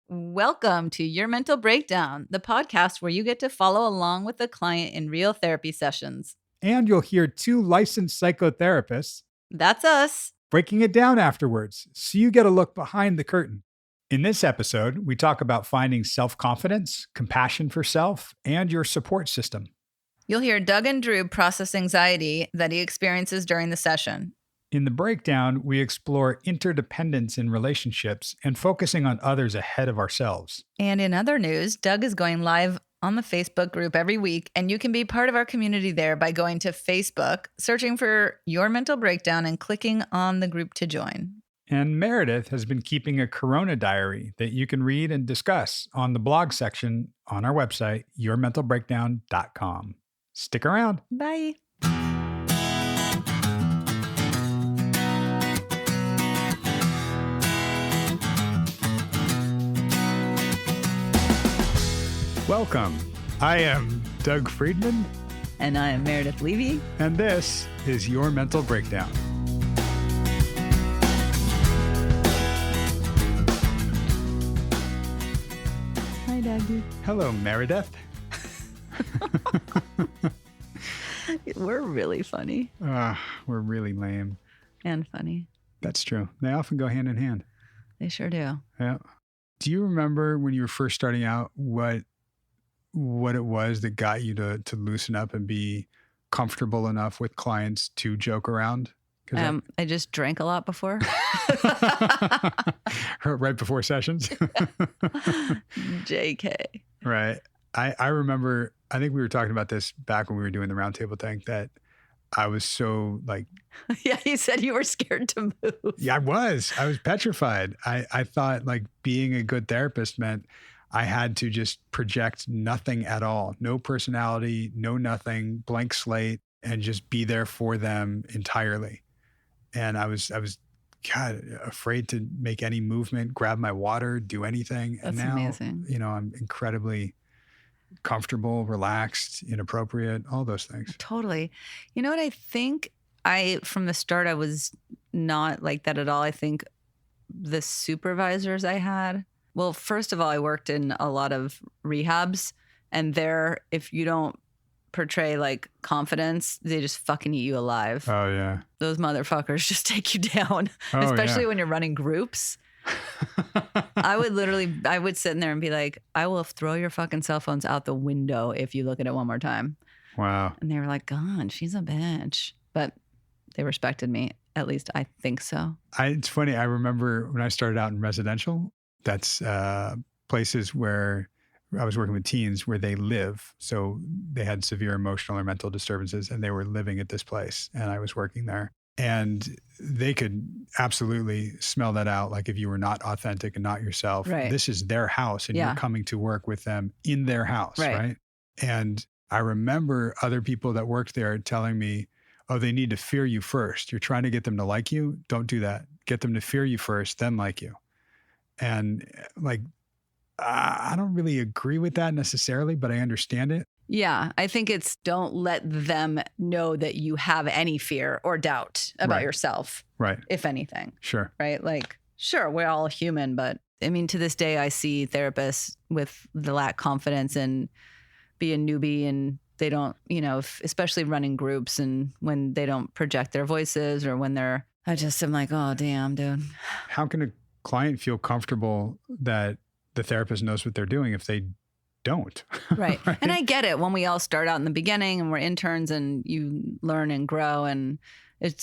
Welcome to Your Mental Breakdown, the podcast where you get to follow along with the client in real therapy sessions. And you'll hear two licensed psychotherapists That's us. breaking it down afterwards, so you get a look behind the curtain. In this episode, we talk about finding self-confidence, compassion for self, and your support system. You'll hear Doug and Drew process anxiety that he experiences during the session. In the breakdown, we explore interdependence in relationships and focusing on others ahead of ourselves. And in other news, Doug is going live on the Facebook group every week, and you can be part of our community there by going to Facebook, searching for Your Mental Breakdown, and clicking on the group to join. And Meredith has been keeping a Corona diary that you can read and discuss on the blog section on our website, yourmentalbreakdown.com. Stick around. Bye. Welcome. I am Doug Friedman. And I am Meredith Levy. And this is Your Mental Breakdown. Hi, Doug. Hello, Meredith. We're really funny. We're really lame. And funny. That's true. They often go hand in hand. They sure do. Yeah. Do you remember when you were first starting out what it was that got you to loosen up and be comfortable enough with clients to joke around? I just drank a lot before. Right before sessions? JK. Right. I remember, I think we were talking about this back when we were doing the roundtable thing, that I was so like... Yeah, you said you were scared to move. Yeah, I was petrified. I thought like being a good therapist meant I had to just project nothing at all. No personality, no nothing, blank slate, and just be there for them entirely. And I was God, afraid to make any movement, grab my water, do anything. That's and now, amazing. I'm incredibly comfortable, relaxed, inappropriate, all those things. Totally. You know what I think? From the start, I was not like that at all. I think the supervisors I had, well, first of all, I worked in a lot of rehabs, and there, if you don't portray like confidence, they just fucking eat you alive. Oh, yeah. Those motherfuckers just take you down, Oh, especially yeah. when you're running groups. I would sit in there and be like, I will throw your fucking cell phones out the window if you look at it one more time. Wow. And they were like, God, she's a bitch. But they respected me. At least I think so. It's funny. I remember when I started out in residential, that's places where I was working with teens where they live. So they had severe emotional or mental disturbances and they were living at this place. And I was working there. And they could absolutely smell that out. Like if you were not authentic and not yourself, Right. This is their house and Yeah. you're coming to work with them in their house, Right. right? And I remember other people that worked there telling me, oh, they need to fear you first. You're trying to get them to like you. Don't do that. Get them to fear you first, then like you. And like, I don't really agree with that necessarily, but I understand it. Yeah, I think it's don't let them know that you have any fear or doubt about Right. yourself, Right. if anything, Sure. right? Like, sure, we're all human, but I mean, to this day, I see therapists with the lack confidence and be a newbie, and they don't, especially running groups, and when they don't project their voices or when I'm like, oh, damn, dude. How can a client feel comfortable that the therapist knows what they're doing if they don't? Right. And I get it when we all start out in the beginning and we're interns and you learn and grow, and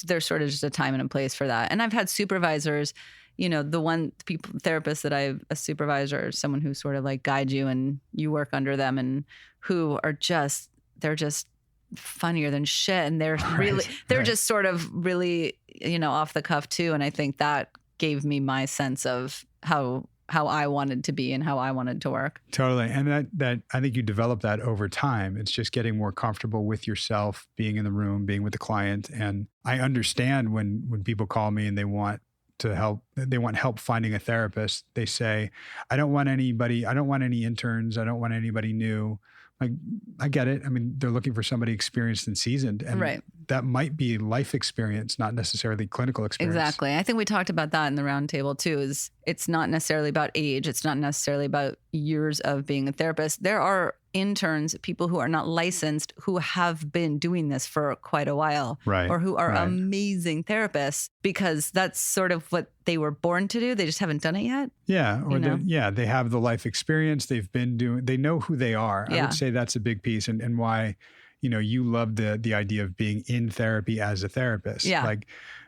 there's sort of just a time and a place for that. And I've had supervisors, therapists that a supervisor, someone who sort of like guides you and you work under them, and who are they're just funnier than shit. And they're Right. just sort of really, off the cuff too. And I think that gave me my sense of how I wanted to be and how I wanted to work. Totally. And that I think you develop that over time. It's just getting more comfortable with yourself, being in the room, being with the client. And I understand when people call me and they want help finding a therapist. They say, I don't want any interns. I don't want anybody new. Like, I get it. I mean, they're looking for somebody experienced and seasoned, and Right. that might be life experience, not necessarily clinical experience. Exactly. I think we talked about that in the roundtable too, is it's not necessarily about age. It's not necessarily about years of being a therapist. There are interns, people who are not licensed, who have been doing this for quite a while, Right. or who are Right. amazing therapists, because that's sort of what they were born to do. They just haven't done it yet. Yeah. Or You know? they have the life experience. They've been doing, they know who they are. I Yeah. would say that's a big piece, and why, you love the idea of being in therapy as a therapist. Yeah. Like,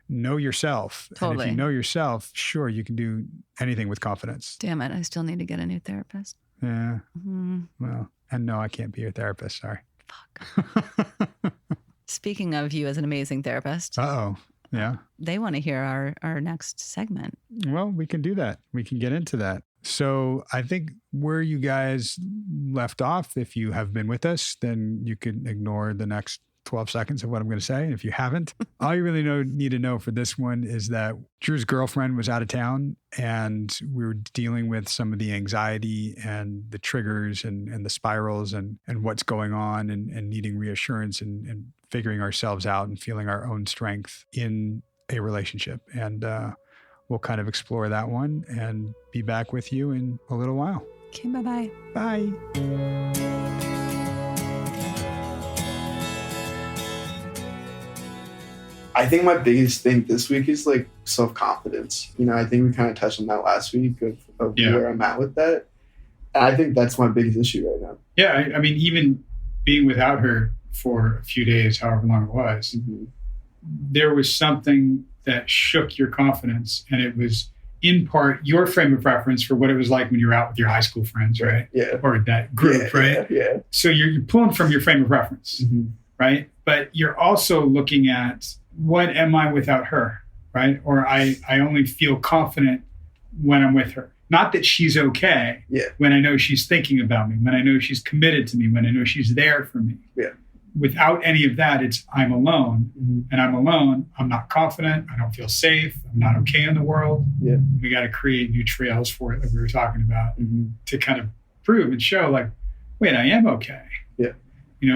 know yourself. And if Totally. you know yourself, sure, you can do anything with confidence. Damn it. I still need to get a new therapist. Yeah. Mhm. Well, and no, I can't be your therapist. Sorry. Fuck. Speaking of you as an amazing therapist, Uh-oh. Yeah. they want to hear our next segment. Well, we can do that. We can get into that. So I think where you guys left off, if you have been with us, then you can ignore the next 12 seconds of what I'm going to say. And if you haven't, all you really need to know for this one is that Drew's girlfriend was out of town, and we were dealing with some of the anxiety and the triggers and the spirals and what's going on, and needing reassurance and figuring ourselves out and feeling our own strength in a relationship. And we'll kind of explore that one and be back with you in a little while. Okay, bye-bye. Bye. I think my biggest thing this week is like self-confidence. I think we kind of touched on that last week of where I'm at with that. And I think that's my biggest issue right now. Yeah. I mean, even being without her for a few days, however long it was, there was something that shook your confidence. And it was in part your frame of reference for what it was like when you were out with your high school friends, right? Yeah. Or that group, right? Yeah. So you're pulling from your frame of reference, right? But you're also looking at, what am I without her, right? Or I only feel confident when I'm with her. Not that she's okay, when I know she's thinking about me, when I know she's committed to me, when I know she's there for me. Yeah. Without any of that, it's I'm alone. And I'm alone. I'm not confident. I don't feel safe. I'm not okay in the world. Yeah. We got to create new trails for it, like we were talking about, to kind of prove and show, like, wait, I am okay. Yeah.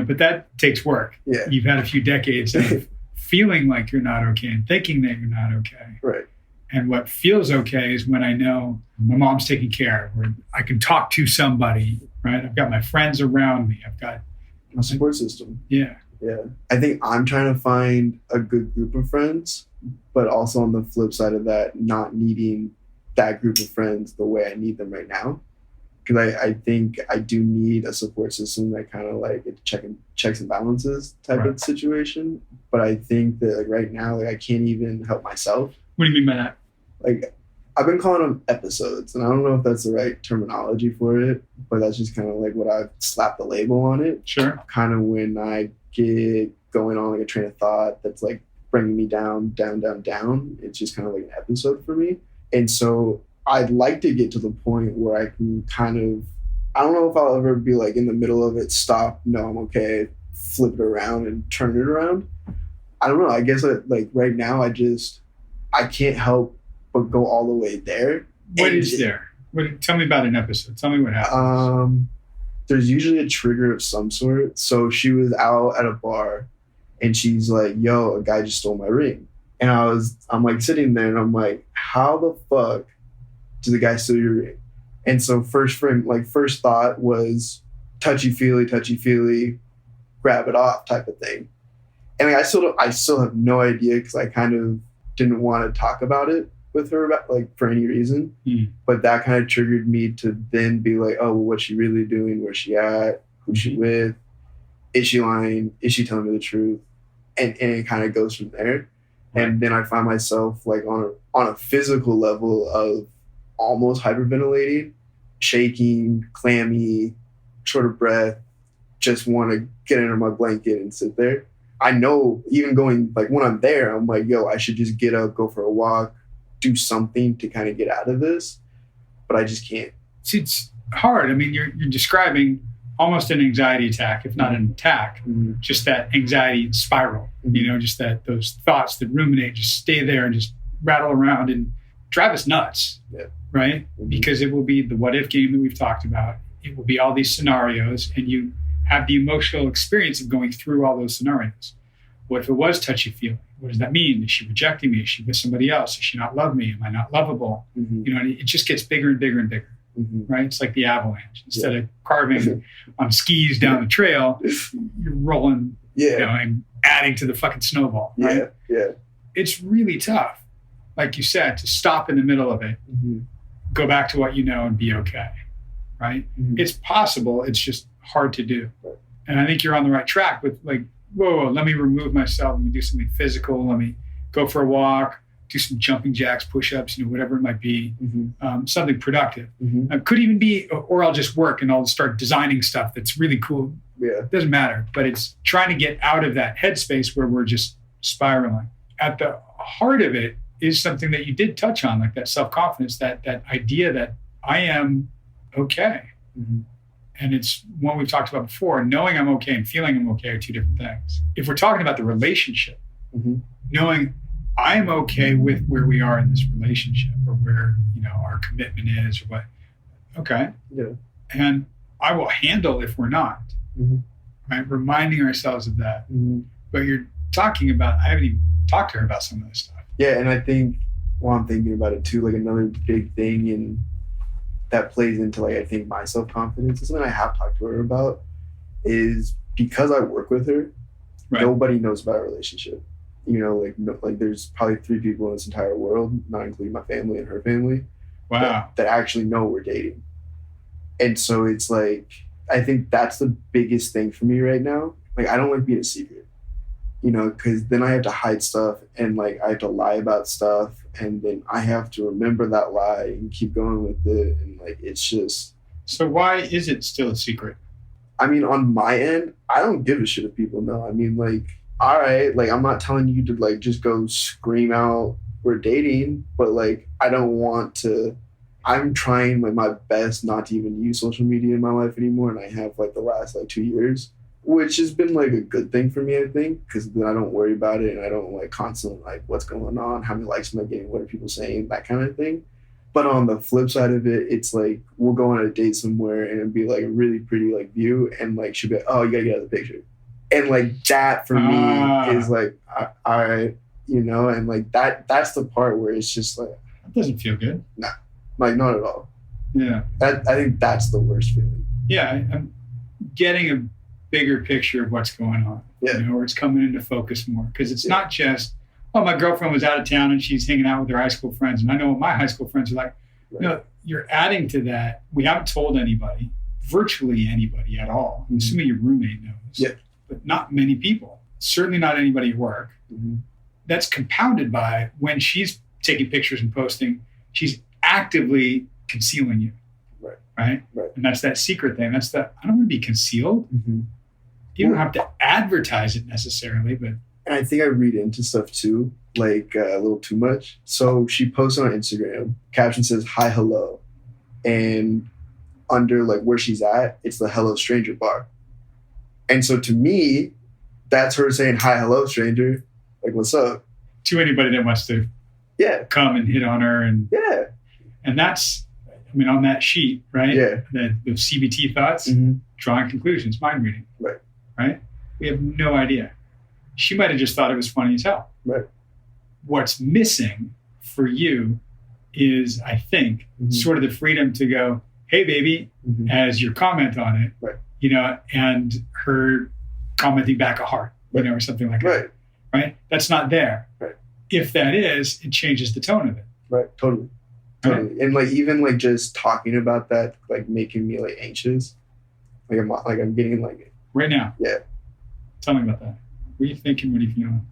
But that takes work. Yeah. You've had a few decades of feeling like you're not okay and thinking that you're not okay. Right. And what feels okay is when I know my mom's taking care of, or I can talk to somebody, right? I've got my friends around me. I've got a support system. Yeah. Yeah. I think I'm trying to find a good group of friends, but also on the flip side of that, not needing that group of friends the way I need them right now. Because I think I do need a support system that kind of like checks and balances type of situation. But I think that like right now, like I can't even help myself. What do you mean by that? Like I've been calling them episodes, and I don't know if that's the right terminology for it, but that's just kind of like what I've slapped the label on it. Sure. Kind of when I get going on like a train of thought that's like bringing me down. It's just kind of like an episode for me. And so I'd like to get to the point where I can kind of, I don't know if I'll ever be like in the middle of it, stop, no, I'm okay, flip it around and turn it around. I don't know. I guess like right now I can't help but go all the way there. What is there? Tell me about an episode. Tell me what happens. There's usually a trigger of some sort. So she was out at a bar and she's like, yo, a guy just stole my ring. And I'm like sitting there and I'm like, how the fuck did the guy steal your ring? And so first thought was touchy-feely, grab it off type of thing. And I still have no idea because I kind of didn't want to talk about it with her about like for any reason. But that kind of triggered me to then be like, oh, well, what's she really doing? Where's she at? Who's she with? Is she lying? Is she telling me the truth? And it kind of goes from there. And then I find myself like on a physical level of almost hyperventilating, shaking, clammy, short of breath, just want to get under my blanket and sit there. I know even going like when I'm there, I'm like, yo, I should just get up, go for a walk, do something to kind of get out of this. But I just can't. See, it's hard. I mean, you're describing almost an anxiety attack, if not an attack, just that anxiety spiral, just those thoughts that ruminate, just stay there and just rattle around and drive us nuts, right? Because it will be the what if game that we've talked about. It will be all these scenarios and you have the emotional experience of going through all those scenarios. What if it was touchy-feely? What does that mean? Is she rejecting me? Is she with somebody else? Does she not love me? Am I not lovable? You know, it just gets bigger and bigger and bigger, right? It's like the avalanche. Instead of carving on skis down the trail, you're rolling, you know, and adding to the fucking snowball, right? It's really tough, like you said, to stop in the middle of it, go back to what you know and be okay, right? It's possible. It's just hard to do. And I think you're on the right track with like, whoa, let me remove myself. Let me do something physical. Let me go for a walk, do some jumping jacks, push-ups, you know, whatever it might be, something productive. It could even be, or I'll just work and I'll start designing stuff that's really cool. It doesn't matter, but it's trying to get out of that headspace where we're just spiraling. At the heart of it is something that you did touch on, like that self-confidence, that idea that I am okay. And it's one we've talked about before. Knowing I'm okay and feeling I'm okay are two different things. If we're talking about the relationship, knowing I'm okay with where we are in this relationship or where, you know, our commitment is or what, okay. And I will handle if we're not, right? Reminding ourselves of that. But you're talking about, I haven't even talked to her about some of this stuff. Yeah, and I think, while I'm thinking about it too, like another big thing in that plays into like I think my self-confidence is something I have talked to her about is because I work with her, nobody knows about our relationship. You know, like there's probably 3 people in this entire world, not including my family and her family, that actually know we're dating. And so it's like, I think that's the biggest thing for me right now. Like I don't like being a secret, you know, because then I have to hide stuff and like I have to lie about stuff. And then I have to remember that lie and keep going with it. And like, it's just. So why is it still a secret? I mean, on my end, I don't give a shit if people know. I mean, like, all right, like, I'm not telling you to like, just go scream out we're dating, but like, I don't want to, I'm trying like my best not to even use social media in my life anymore. And I have like the last like 2 years, which has been like a good thing for me, I think, because then I don't worry about it and I don't like constantly like what's going on, how many likes am I getting, what are people saying, that kind of thing. But on the flip side of it, it's like we'll go on a date somewhere and it'll be like a really pretty like view and like she'll be like, oh, you gotta get out of the picture. And like that for me is like, I you know, and like that's the part where it's just like. That doesn't feel good. Nah, like not at all. Yeah. I think that's the worst feeling. Yeah, I'm getting a bigger picture of what's going on, you know, where it's coming into focus more. Because it's not just, oh, my girlfriend was out of town and she's hanging out with her high school friends. And I know what my high school friends are like. No, you're adding to that. We haven't told anybody, virtually anybody at all. I'm assuming your roommate knows, but not many people. Certainly not anybody at work. That's compounded by when she's taking pictures and posting, she's actively concealing you. Right. And that's that secret thing. That's I don't want to be concealed. You don't have to advertise it necessarily, but. And I think I read into stuff too, like a little too much. So she posted on Instagram, caption says, hi, hello. And under like where she's at, it's the hello stranger bar. And so to me, that's her saying, hi, hello, stranger. Like, what's up? To anybody that wants to come and hit on her. And that's, I mean, on that sheet, right? The CBT thoughts, drawing conclusions, mind reading. Right? We have no idea. She might have just thought it was funny as hell. What's missing for you is, I think, sort of the freedom to go, hey, baby, as your comment on it, you know, and her commenting back a heart, you know, or something like that. Right? That's not there. If that is, it changes the tone of it. Totally. And like even like just talking about that, like making me like anxious. Like I'm getting like right now. Tell me about that. What are you thinking? What are you feeling?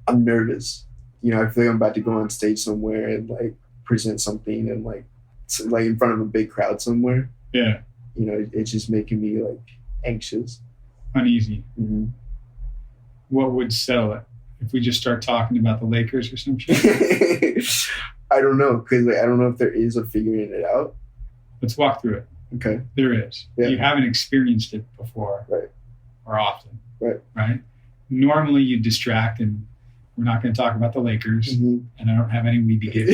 I'm nervous. You know, I feel like I'm about to go on stage somewhere and like present something and like in front of a big crowd somewhere. You know, it's just making me like anxious, uneasy. What would settle it? If we just start talking about the Lakers or some shit? I don't know, because like, I don't know if there is a figuring it out. Let's walk through it. Okay. There is. You haven't experienced it before. Or often. Right? Normally you distract and we're not going to talk about the Lakers and I don't have any weed to give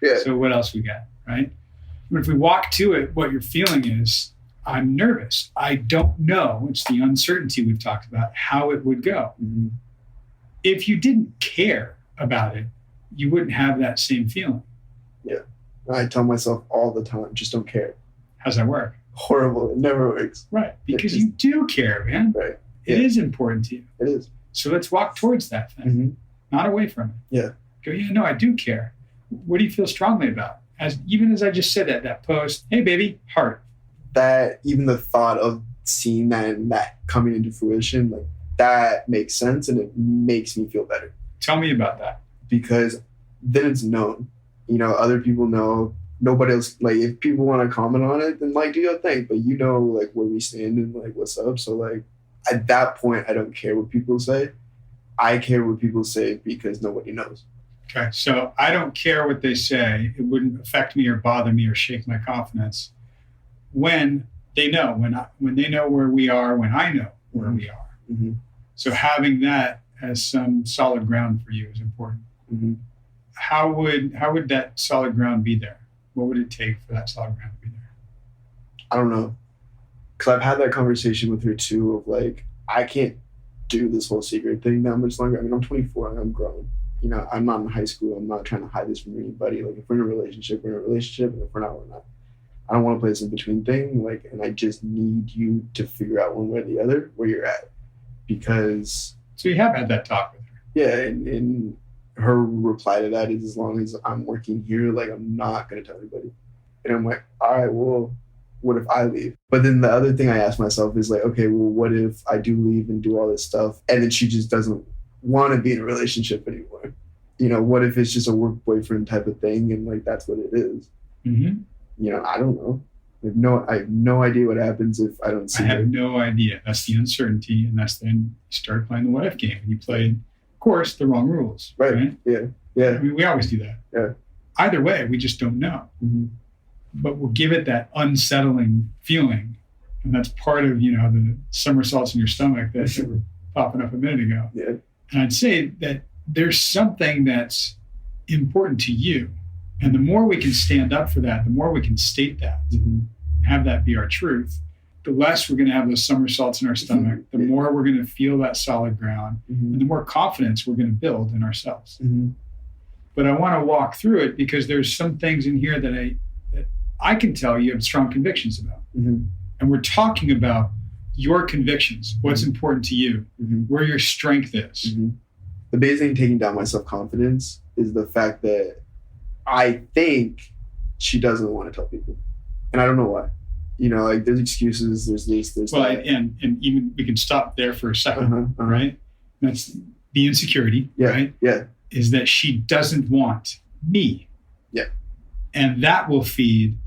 you. So what else we got, right? But if we walk to it, what you're feeling is, I'm nervous. I don't know. It's the uncertainty we've talked about, how it would go. Mm-hmm. If you didn't care about it, you wouldn't have that same feeling. Yeah. I tell myself all the time, just don't care. How's that work? Horrible. It never works. Right. Because you do care, man. Right. It is important to you. It is. So let's walk towards that thing, Mm-hmm. not away from it. Yeah. Go, yeah, no, I do care. What do you feel strongly about? Even as I just said that post, hey, baby, heart. That, even the thought of seeing that and that coming into fruition, like that makes sense and it makes me feel better. Tell me about that. Because then it's known. You know, other people know. Nobody else, like, if people want to comment on it, then, like, do your thing. But you know, like, where we stand and, like, what's up. So, like, at that point, I don't care what people say. I care what people say because nobody knows. Okay, so I don't care what they say. It wouldn't affect me or bother me or shake my confidence when they know, when they know where we are, when I know where we are. Mm-hmm. So having that as some solid ground for you is important. Mm-hmm. How would that solid ground be there? What would it take for that solid ground to be there? I don't know. Because I've had that conversation with her too of like, I can't do this whole secret thing that much longer. I mean, I'm 24 and I'm grown. You know, I'm not in high school. I'm not trying to hide this from anybody. Like, if we're in a relationship, we're in a relationship. And if we're not, we're not. I don't want to play this in between thing. Like, and I just need you to figure out one way or the other where you're at. Because. So you have had that talk with her. Yeah. And her reply to that is, as long as I'm working here, like, I'm not going to tell anybody. And I'm like, all right, well, what if I leave? But then the other thing I ask myself is like, okay, well, what if I do leave and do all this stuff and then she just doesn't want to be in a relationship anymore? You know, what if it's just a work boyfriend type of thing and like that's what it is? Mm-hmm. You know, I don't know. I have no idea what happens if I don't see I have her. no idea. That's the uncertainty, and that's then you start playing the what if game, and you played, of course, the wrong rules. Right. Yeah. Yeah. I mean, we always do that. Yeah. Either way, we just don't know. Mm-hmm. But we'll give it that unsettling feeling, and that's part of, you know, the somersaults in your stomach that were popping up a minute ago. Yeah. And I'd say that there's something that's important to you. And the more we can stand up for that, the more we can state that, Mm-hmm. have that be our truth, the less we're going to have those somersaults in our stomach, the more we're going to feel that solid ground, Mm-hmm. and the more confidence we're going to build in ourselves. Mm-hmm. But I want to walk through it because there's some things in here that I can tell you have strong convictions about. Mm-hmm. And we're talking about your convictions, what's important to you, Mm-hmm. where your strength is. Mm-hmm. The biggest thing taking down my self-confidence is the fact that I think she doesn't want to tell people. And I don't know why. You know, like, there's excuses, there's this, there's Well, that. and even we can stop there for a second, right? That's the insecurity, Yeah, right? yeah. Is that she doesn't want me. Yeah. And that will feed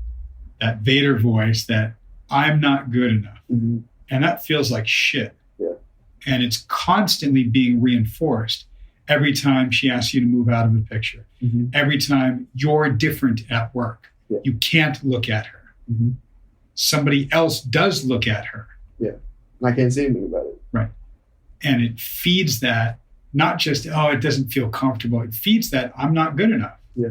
that Vader voice that I'm not good enough. Mm-hmm. And that feels like shit. Yeah. And it's constantly being reinforced every time she asks you to move out of the picture. Mm-hmm. Every time you're different at work. Yeah. You can't look at her. Mm-hmm. Somebody else does look at her. Yeah. And I can't say anything about it. Right. And it feeds that, not just, oh, it doesn't feel comfortable. It feeds that I'm not good enough. Yeah.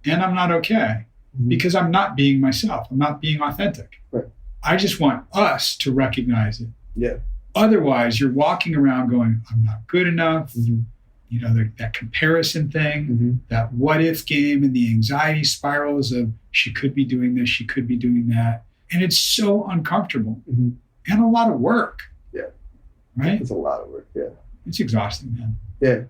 And I'm not okay Mm-hmm. because I'm not being myself. I'm not being authentic. Right. I just want us to recognize it. Yeah. Otherwise, you're walking around going, I'm not good enough. Mm-hmm. You know, that comparison thing, Mm-hmm. that what if game and the anxiety spirals of she could be doing this, she could be doing that. And it's so uncomfortable Mm-hmm. and a lot of work. Yeah. Right? It's a lot of work. Yeah. It's exhausting, man. Yeah.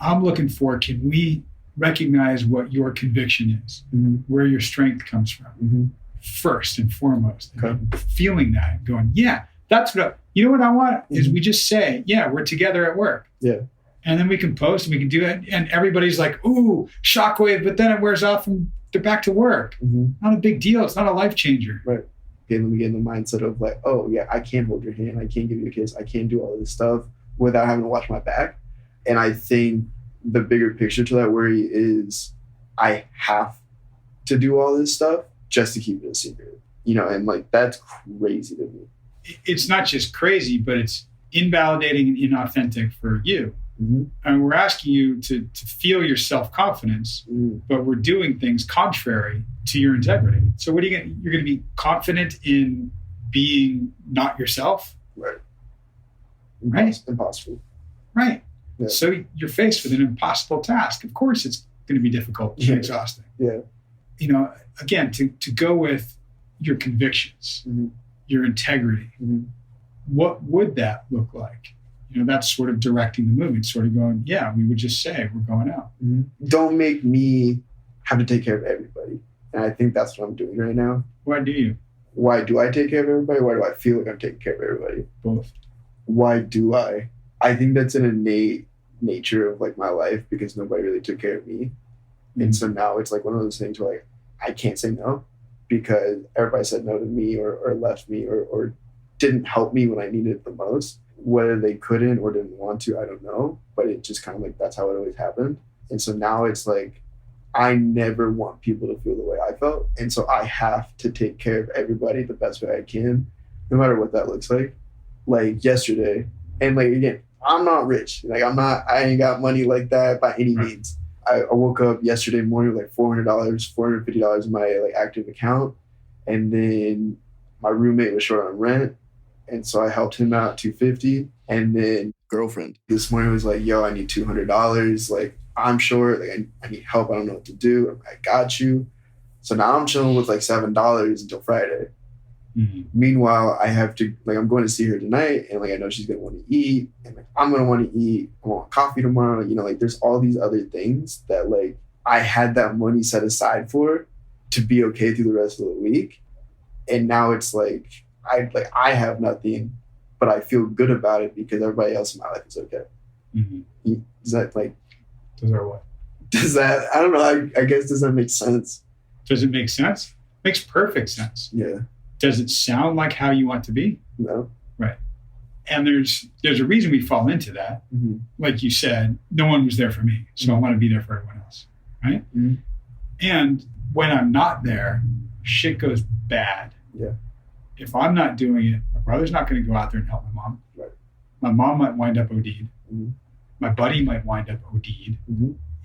I'm looking for, can we recognize what your conviction is, Mm-hmm. where your strength comes from, Mm-hmm. first and foremost. Okay. And feeling that and going, yeah, that's what, you know what I want is we just say, yeah, we're together at work. Yeah. And then we can post and we can do it. And everybody's like, ooh, shockwave, but then it wears off and they're back to work. Mm-hmm. Not a big deal. It's not a life changer. Right. Okay, let me get in the mindset of like, oh yeah, I can hold your hand, I can give you a kiss, I can do all this stuff without having to watch my back. And I think the bigger picture to that worry is I have to do all this stuff just to keep it a secret. You know, and like that's crazy to me. It's not just crazy, but it's invalidating and inauthentic for you. Mm-hmm. And we're asking you to feel your self-confidence, Mm-hmm. but we're doing things contrary to your integrity. So what are you going to, you're going to be confident in being not yourself. Right. Impossible. Right. Yeah. So you're faced with an impossible task. Of course, it's going to be difficult and exhausting. Yeah. Again, to go with your convictions, your integrity, what would that look like? That's sort of directing the movement, sort of going, yeah, we would just say we're going out. Don't make me have to take care of everybody. And I think that's what I'm doing right now. Why do you? Why do I take care of everybody? Why do I feel like I'm taking care of everybody? Both. Why do I? I think that's an innate nature of like my life because nobody really took care of me. And so now it's like one of those things where like I can't say no because everybody said no to me or left me or didn't help me when I needed it the most. Whether they couldn't or didn't want to, I don't know. But it just kind of like that's how it always happened. And so now it's like I never want people to feel the way I felt. And so I have to take care of everybody the best way I can, no matter what that looks like. Like yesterday, and like again, I'm not rich. Like I ain't got money like that by any means. I woke up yesterday morning with like $400, $450 in my like active account. And then my roommate was short on rent. And so I helped him out $250. And then girlfriend this morning was like, yo, I need $200. Like I'm short. Like I need help. I don't know what to do. I'm like, I got you. So now I'm chilling with like $7 until Friday. Meanwhile, I have to like I'm going to see her tonight, and like I know she's gonna want to eat, and like I'm gonna want to eat. I want coffee tomorrow. Like there's all these other things that like I had that money set aside for to be okay through the rest of the week, and now it's like I have nothing, but I feel good about it because everybody else in my life is okay. Does that like? Does that what? Does that? I don't know. I guess does that make sense? Does it make sense? Makes perfect sense. Yeah. Does it sound like how you want to be? No. Right. And there's a reason we fall into that. Like you said, no one was there for me, so I want to be there for everyone else. Right. And when I'm not there, shit goes bad. Yeah. If I'm not doing it, my brother's not going to go out there and help my mom. Right. My mom might wind up OD'd. My buddy might wind up OD'd.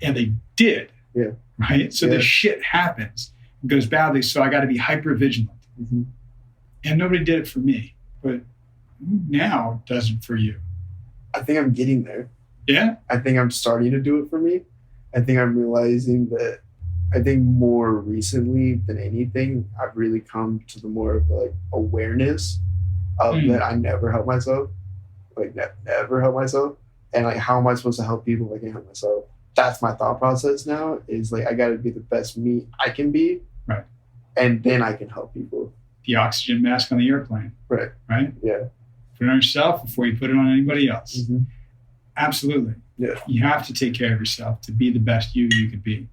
And they did. Yeah. Right. So this shit happens. It goes badly. So I got to be hyper vigilant. And nobody did it for me, but now does it for you. I think I'm getting there. Yeah? I think I'm starting to do it for me. I think I'm realizing that I think more recently than anything, I've really come to the more of like awareness of that I never help myself. Like never help myself. And like how am I supposed to help people if I can't help myself? That's my thought process now is like I gotta be the best me I can be. Right. And then I can help people. The oxygen mask on the airplane. Right. Right? Yeah. Put it on yourself before you put it on anybody else. Absolutely. Yeah. You have to take care of yourself to be the best you could be.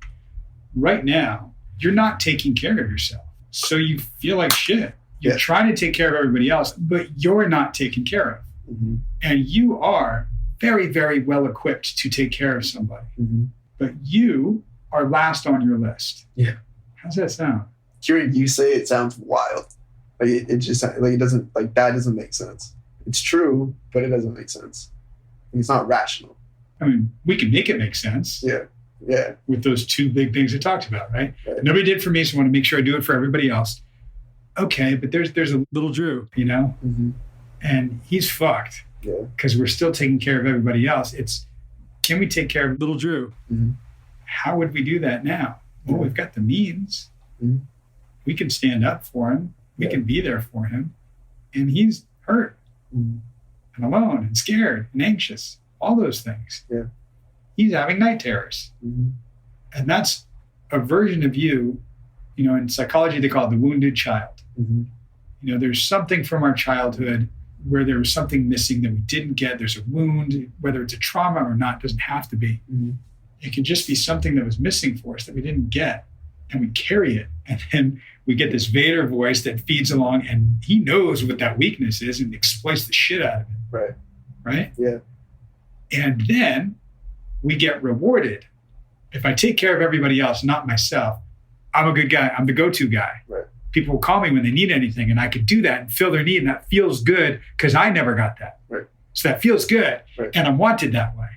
Right now, you're not taking care of yourself. So you feel like shit. You're trying to take care of everybody else, but you're not taken care of. And you are very, very well equipped to take care of somebody. But you are last on your list. Yeah. How's that sound? Hearing you say it sounds wild. Like it just like it doesn't like that doesn't make sense. It's true, but it doesn't make sense. It's not rational. I mean, we can make it make sense. Yeah. With those two big things I talked about, right? Nobody did for me, so I want to make sure I do it for everybody else. Okay, but there's a little Drew, and he's fucked. Yeah. Because we're still taking care of everybody else. It's can we take care of little Drew? How would we do that now? Well, we've got the means. We can stand up for him. We can be there for him. And he's hurt and alone and scared and anxious. All those things. Yeah. He's having night terrors. And that's a version of you, in psychology, they call it the wounded child. There's something from our childhood where there was something missing that we didn't get. There's a wound, whether it's a trauma or not, doesn't have to be. It can just be something that was missing for us that we didn't get. And we carry it. And then we get this Vader voice that feeds along, and he knows what that weakness is and exploits the shit out of it. Right? Yeah. And then we get rewarded. If I take care of everybody else, not myself, I'm a good guy. I'm the go-to guy. Right. People will call me when they need anything, and I could do that and fill their need, and that feels good because I never got that. Right. So that feels good, and I'm wanted that way.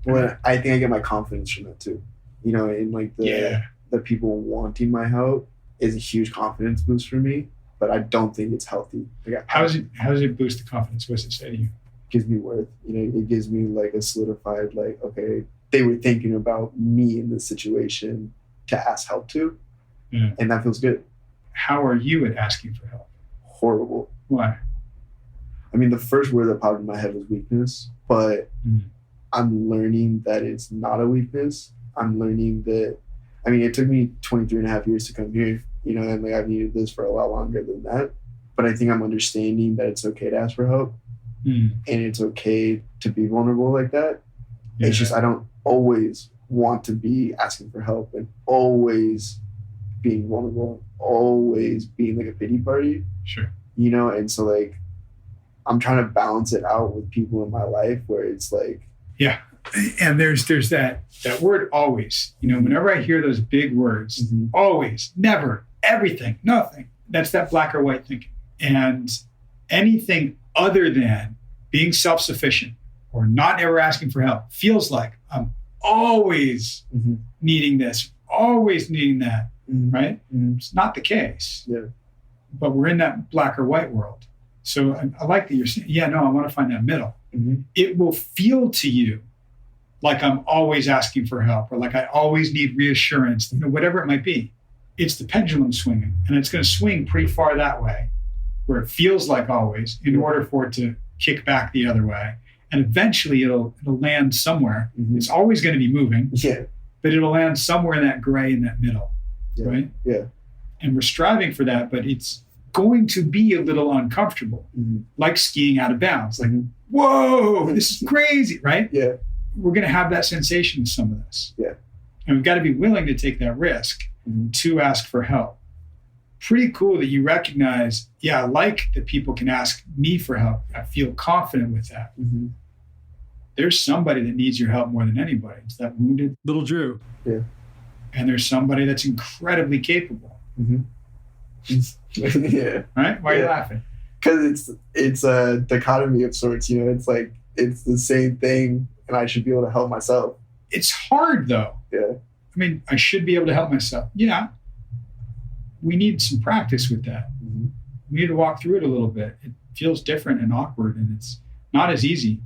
Well, I think I get my confidence from that too. In like the people wanting my help is a huge confidence boost for me. but I don't think it's healthy. Like, How does it boost the confidence? What does it say to you? Gives me worth. It gives me like a solidified, like, okay, they were thinking about me in this situation to ask help to. Yeah. And that feels good. How are you at asking for help? Horrible. Why? I mean, the first word that popped in my head was weakness, but I'm learning that it's not a weakness. I'm learning that, I mean, it took me 23 and a half years to come here, and like I've needed this for a lot longer than that. But I think I'm understanding that it's okay to ask for help and it's okay to be vulnerable like that. Yeah. It's just, I don't always want to be asking for help and always being vulnerable, always being like a pity party. Sure. And so like, I'm trying to balance it out with people in my life where it's like, yeah. And there's that word always, whenever I hear those big words, always, never, everything, nothing, that's that black or white thinking. And anything other than being self-sufficient or not ever asking for help feels like I'm always needing this, always needing that, right? It's not the case. Yeah. But we're in that black or white world. So I like that you're saying, I want to find that middle. It will feel to you like I'm always asking for help or like I always need reassurance, whatever it might be. It's the pendulum swinging, and it's going to swing pretty far that way where it feels like always in order for it to kick back the other way. And eventually it'll land somewhere. It's always going to be moving, but it'll land somewhere in that gray in that middle, right? Yeah. And we're striving for that, but it's going to be a little uncomfortable, like skiing out of bounds. Like, whoa, this is crazy, right? Yeah. We're going to have that sensation in some of this. Yeah. And we've got to be willing to take that risk to ask for help. Pretty cool that you recognize, I like that people can ask me for help. I feel confident with that. There's somebody that needs your help more than anybody. It's that wounded little Drew. Yeah. And there's somebody that's incredibly capable. Yeah. Right? Why are you laughing? Because it's a dichotomy of sorts. It's like it's the same thing, and I should be able to help myself. It's hard though. Yeah. I mean, I should be able to help myself. Yeah. We need some practice with that. We need to walk through it a little bit. It feels different and awkward, and it's not as easy.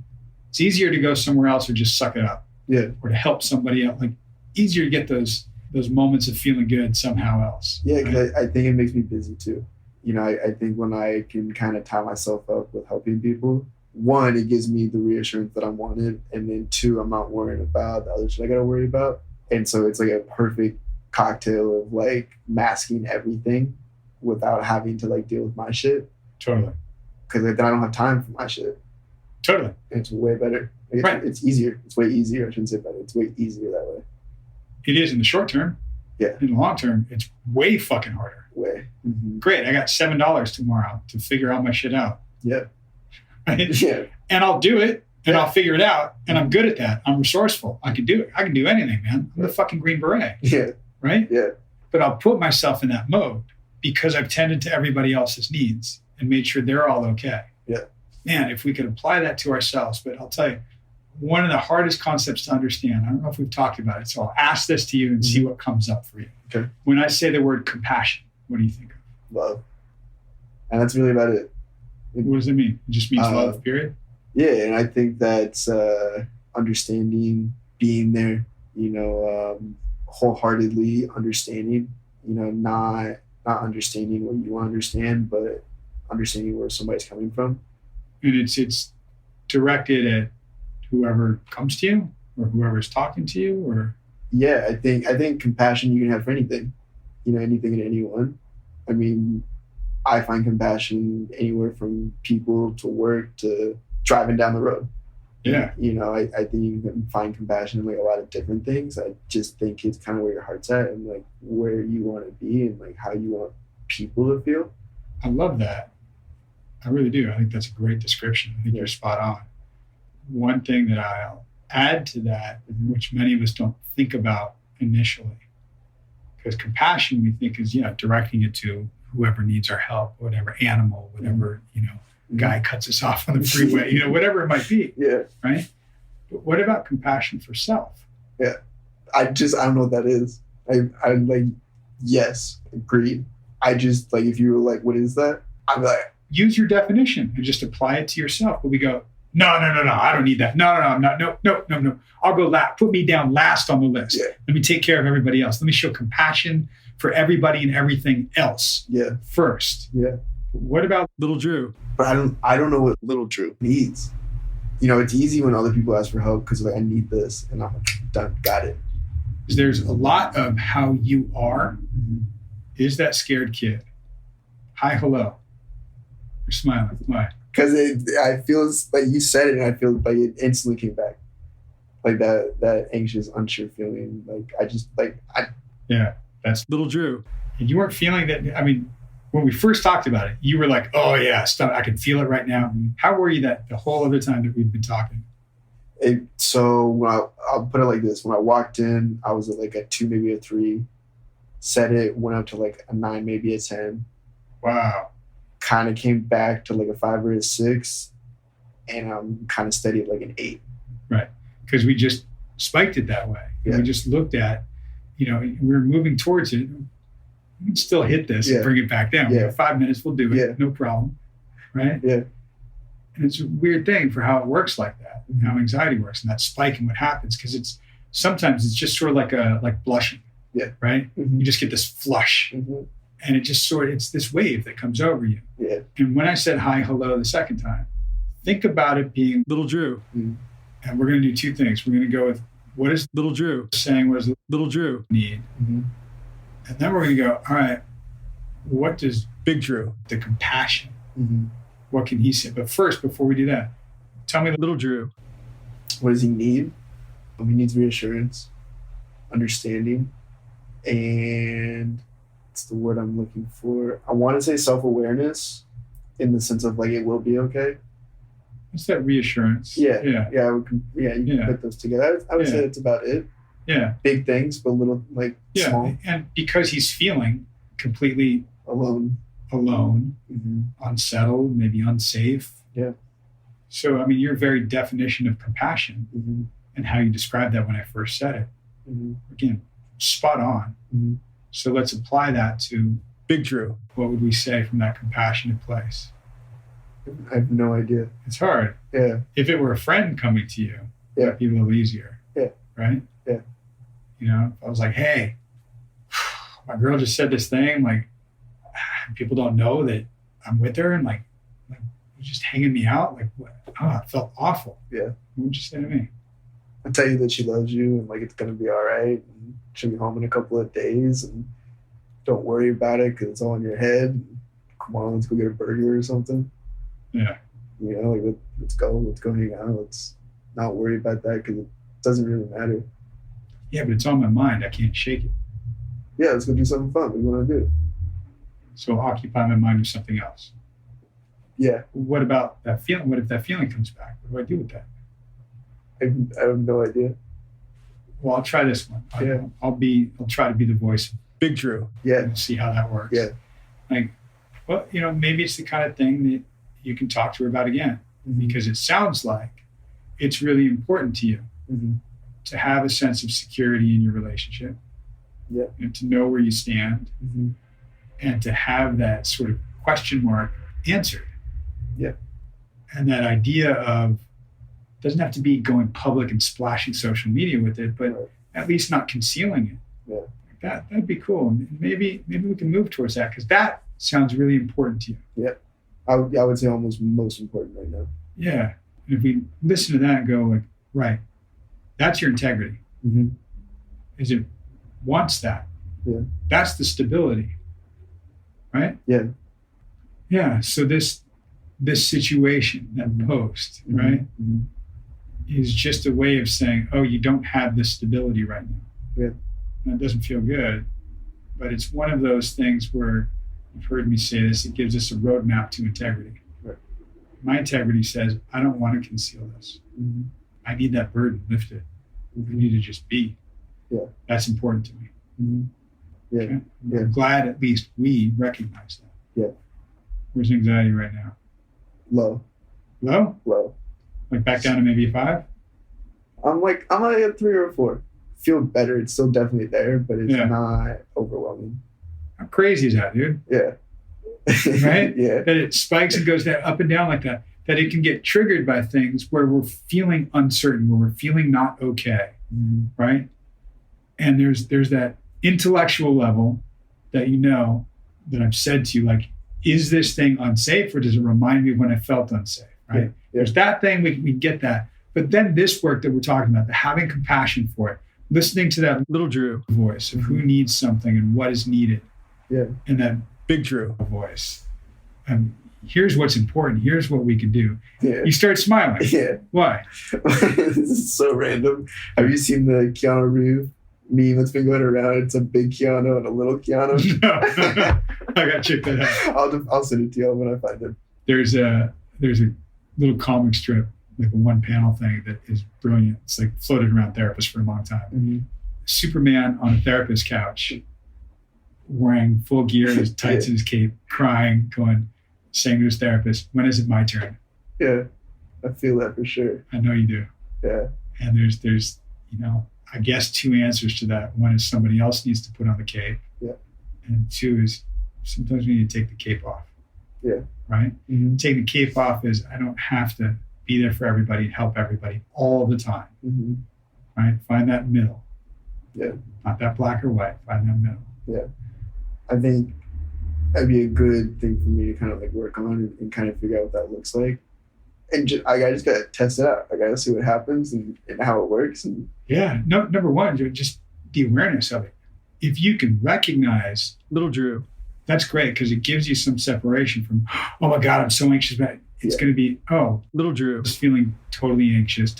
It's easier to go somewhere else or just suck it up. Yeah. Or to help somebody else. Like, easier to get those moments of feeling good somehow else. Yeah, because I think it makes me busy too. I think when I can kind of tie myself up with helping people, one, it gives me the reassurance that I'm wanted. And then two, I'm not worrying about the other shit I got to worry about. And so it's like a perfect cocktail of like masking everything without having to like deal with my shit. Totally. Because then I don't have time for my shit. Totally. And it's way better. It's easier. It's way easier. I shouldn't say better. It's way easier that way. It is in the short term. Yeah. In the long term, it's way fucking harder. Way. Great. I got $7 tomorrow to figure all my shit out. Yeah. Right? Yeah. And I'll do it and I'll figure it out. And I'm good at that. I'm resourceful. I can do it. I can do anything, man. I'm the fucking Green Beret. Yeah. Right? Yeah. But I'll put myself in that mode because I've tended to everybody else's needs and made sure they're all okay. Yeah. Man, if we could apply that to ourselves, but I'll tell you, one of the hardest concepts to understand, I don't know if we've talked about it, so I'll ask this to you and see what comes up for you. Okay. When I say the word compassion, what do you think of? Love. And that's really about it. What does it mean? It just means love, period? Yeah, and I think that's understanding, being there, wholeheartedly understanding, not understanding what you want to understand, but understanding where somebody's coming from. And it's directed at whoever comes to you or whoever's talking to you, or? Yeah, I think compassion you can have for anything, anything and anyone. I mean, I find compassion anywhere from people to work to driving down the road. Yeah. I think you can find compassion in like a lot of different things. I just think it's kind of where your heart's at and like where you want to be and like how you want people to feel. I love that. I really do. I think that's a great description. I think you're spot on. One thing that I'll add to that, which many of us don't think about initially, because compassion we think is, directing it to whoever needs our help, whatever animal, whatever, guy cuts us off on the freeway, whatever it might be. Yeah. Right? But what about compassion for self? Yeah. I don't know what that is. I like, yes, agreed. I just like, if you were like, what is that? I'd be like, use your definition and just apply it to yourself. But we go, no, I don't need that. No, I'm not. No. I'll go last. Put me down last on the list. Yeah. Let me take care of everybody else. Let me show compassion for everybody and everything else first. Yeah. What about little Drew? But I don't know what little Drew needs. You know, it's easy when other people ask for help because like, I need this, and I'm like, done, got it. There's a lot of how you are is that scared kid. Hi, hello. You're smiling. Why? Because I feel like you said it, and I feel like it instantly came back. Like that anxious, unsure feeling. Yeah, that's little Drew. And you weren't feeling that. I mean, when we first talked about it, you were like, oh yeah, I can feel it right now. How were you that the whole other time that we'd been talking? So when I'll put it like this. When I walked in, I was at like a 2, maybe a 3. Said it, went up to like a 9, maybe a 10. Wow. Kind of came back to like a 5 or a 6. And I'm kind of steady at like an 8. Right. Because we just spiked it that way. Yeah. We just looked at, we were moving towards it. We can still hit this and bring it back down. Yeah. We have 5 minutes, we'll do it. Yeah. No problem. Right? Yeah. And it's a weird thing for how it works like that, and how anxiety works, and that spike and what happens. Because sometimes it's just sort of like blushing. Yeah. Right? Mm-hmm. You just get this flush. Mm-hmm. And it just it's this wave that comes over you. Yeah. And when I said hi, hello the second time, think about it being little Drew. Mm-hmm. And we're going to do 2 things. We're going to go with what is little Drew saying, what does little Drew need? Mm-hmm. And then we're going to go, all right, what does big Drew, the compassion, what can he say? But first, before we do that, tell me little Drew. What does he need? He needs reassurance, understanding, and it's the word I'm looking for. I want to say self-awareness in the sense of like, it will be okay. What's that reassurance? Yeah. You can put those together. I would say that's about it. Yeah. Big things, but little, like, small. And because he's feeling completely alone, unsettled, maybe unsafe. Yeah. So, I mean, your very definition of compassion and how you described that when I first said it, again, spot on. So let's apply that to big Drew. What would we say from that compassionate place? I have no idea. It's hard. Yeah. If it were a friend coming to you, it'd be a little easier. Yeah. Right? Yeah. If I was like, hey, my girl just said this thing, like, people don't know that I'm with her, and like you're just hanging me out. Like, what? Oh, it felt awful. Yeah. What would you say to me? I'll tell you that she loves you, and like, it's going to be all right. And she'll be home in a couple of days, and don't worry about it because it's all in your head. Come on, let's go get a burger or something. Yeah. Like, let's go hang out. Let's not worry about that because it doesn't really matter. Yeah, but it's on my mind. I can't shake it. Yeah, let's go do something fun. What do you want to do? So occupy my mind with something else. Yeah. What about that feeling? What if that feeling comes back? What do I do with that? I have no idea. Well, I'll try this one. I'll try to be the voice of big Drew. Yeah. And see how that works. Yeah. Like, well, maybe it's the kind of thing that you can talk to her about again, because it sounds like it's really important to you to have a sense of security in your relationship. Yeah. And to know where you stand, and to have that sort of question mark answered. Yeah. And that idea of, doesn't have to be going public and splashing social media with it, but at least not concealing it. Yeah. That'd be cool. And maybe we can move towards that, because that sounds really important to you. Yeah. I would say almost most important right now. Yeah. And if we listen to that and go like, right, that's your integrity. Is it wants that. Yeah. That's the stability. Right? Yeah. Yeah. So this situation, that post, right, is just a way of saying, oh, you don't have this stability right now. Yeah. And it doesn't feel good. But it's one of those things where, you've heard me say this, it gives us a roadmap to integrity. Right. My integrity says, I don't want to conceal this. I need that burden lifted. I need to just be. Yeah. That's important to me. Yeah. Okay? Yeah. I'm glad at least we recognize that. Yeah. Where's anxiety right now? Low. Low? Low. Like back down to maybe a 5? I'm like a 3 or a 4. Feel better. It's still definitely there, but it's not overwhelming. How crazy is that, dude? Yeah. Right? Yeah. That it spikes and goes up and down like that. That it can get triggered by things where we're feeling uncertain, where we're feeling not okay, right? And there's that intellectual level that that I've said to you, like, is this thing unsafe, or does it remind me of when I felt unsafe, right? Yeah. There's that thing, we get that. But then this work that we're talking about, the having compassion for it, listening to that little Drew voice of who needs something and what is needed. Yeah. And that big Drew voice. Here's what's important. Here's what we can do. Yeah. You start smiling. Yeah. Why? This is so random. Have you seen the Keanu Reeves meme that's been going around? It's a big Keanu and a little Keanu. No. I got to check that out. I'll send it to you when I find it. There's a little comic strip, like a one panel thing that is brilliant. It's like floated around therapists for a long time. Superman on a therapist couch, wearing full gear, his tights and his cape, crying, saying to his therapist, when is it my turn? Yeah, I feel that for sure. I know you do. Yeah. And there's I guess two answers to that. One is somebody else needs to put on the cape. Yeah. And two is sometimes we need to take the cape off. Yeah. Right? Taking the cape off is I don't have to be there for everybody and help everybody all the time. Right? Find that middle. Yeah. Not that black or white. Find that middle. Yeah. I think that'd be a good thing for me to kind of like work on and kind of figure out what that looks like. And I just got to test it out. I got to see what happens and how it works. And yeah. No, number one, just the awareness of it. If you can recognize little Drew, that's great because it gives you some separation from, oh my God, I'm so anxious about it. It's going to be, oh, little Drew is feeling totally anxious.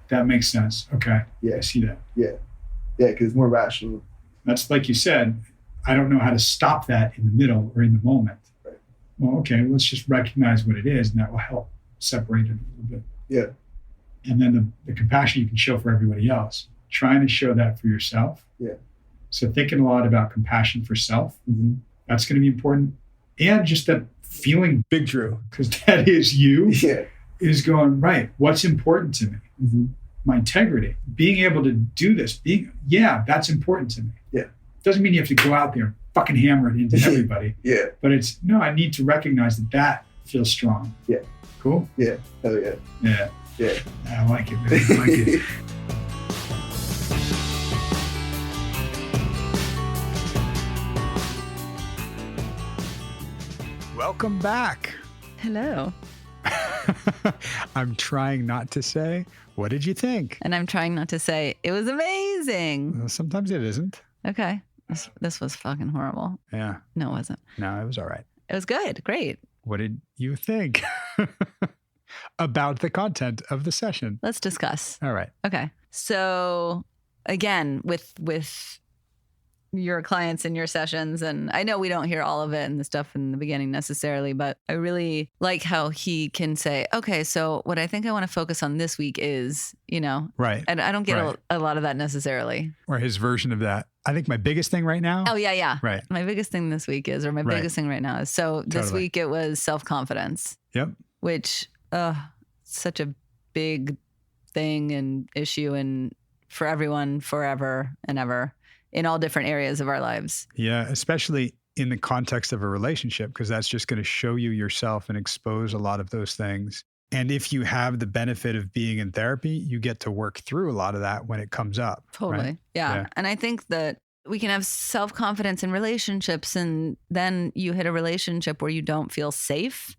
That makes sense. Okay. Yeah. I see that. Yeah. Yeah, because it's more rational. That's like you said, I don't know how to stop that in the middle or in the moment. Right. Well, okay, let's just recognize what it is, and that will help separate it a little bit. Yeah. And then the compassion you can show for everybody else, trying to show that for yourself. Yeah. So thinking a lot about compassion for self, that's going to be important. And just that feeling big Drew, because that is you, is going, right, what's important to me? My integrity, being able to do this, that's important to me. Yeah. Doesn't mean you have to go out there and fucking hammer it into everybody. Yeah. But it's, no, I need to recognize that feels strong. Yeah. Cool? Yeah. Hell yeah. Yeah. Yeah. I like it, man. I like it. Welcome back. Hello. I'm trying not to say, what did you think? And I'm trying not to say, it was amazing. Well, sometimes it isn't. Okay. This was fucking horrible. Yeah. No, it wasn't. No, it was all right. It was good. Great. What did you think about the content of the session? Let's discuss. All right. Okay. So again, with your clients and your sessions, and I know we don't hear all of it and the stuff in the beginning necessarily, but I really like how he can say, okay, so what I think I want to focus on this week is, right. And I don't get a lot of that necessarily. Or his version of that. I think my biggest thing right now. Oh, yeah. Right. My biggest thing this week is, or my biggest thing right now is, so this week it was self-confidence. Yep. Which, such a big thing and issue and for everyone forever and ever in all different areas of our lives. Yeah, especially in the context of a relationship, because that's just going to show you yourself and expose a lot of those things. And if you have the benefit of being in therapy, you get to work through a lot of that when it comes up. Totally. Right? Yeah. And I think that we can have self-confidence in relationships, and then you hit a relationship where you don't feel safe.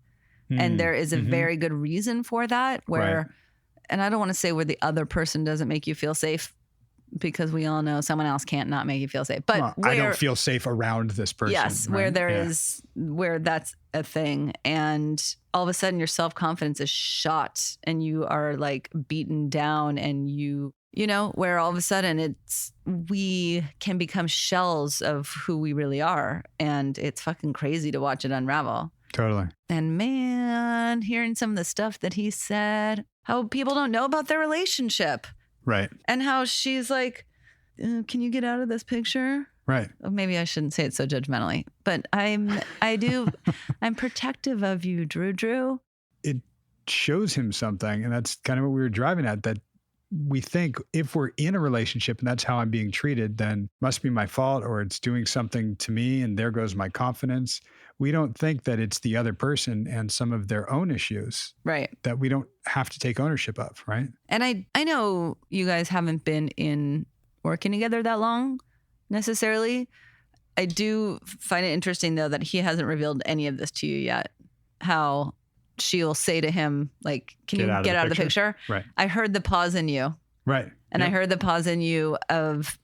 And there is a very good reason for that, where, and I don't want to say where the other person doesn't make you feel safe, because we all know someone else can't not make you feel safe. But I don't feel safe around this person. Yes, right? where that's a thing. And all of a sudden your self-confidence is shot and you are like beaten down, and where all of a sudden we can become shells of who we really are. And it's fucking crazy to watch it unravel. Totally. And man, hearing some of the stuff that he said, how people don't know about their relationship. Right. And how she's like, can you get out of this picture? Right. Oh, maybe I shouldn't say it so judgmentally, but I'm protective of you, Drew. It shows him something. And that's kind of what we were driving at, that we think if we're in a relationship and that's how I'm being treated, then must be my fault or it's doing something to me and there goes my confidence. We don't think that it's the other person and some of their own issues Right. that we don't have to take ownership of, right? And I know you guys haven't been in working together that long necessarily. I do find it interesting, though, that he hasn't revealed any of this to you yet. How she'll say to him, like, can you get out of the picture? Right. I heard the pause in you. Right. And I heard the pause in you of